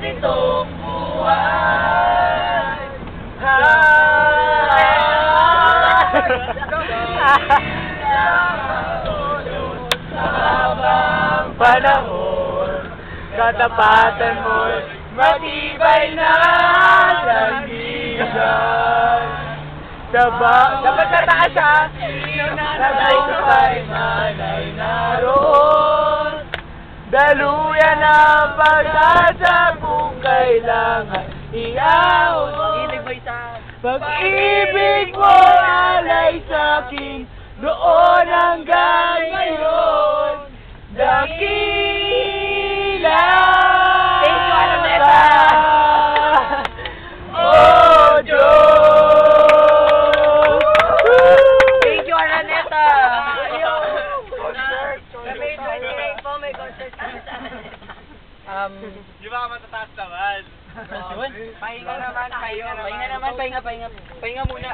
ganitong buhay. Habang panahon, katapatan mo'y matibay na sandigan. Dapat nataas ha, natagumpay man ay naroon. Daluyan ang pag-asa kung kailangan iahon. Pag-ibig mo alay sa'kin noon hanggang ngayon. Dakila ka, oh Diyos. Thank you, Araneta. Di ba ka matataas naman? Pahinga naman. Pahinga muna.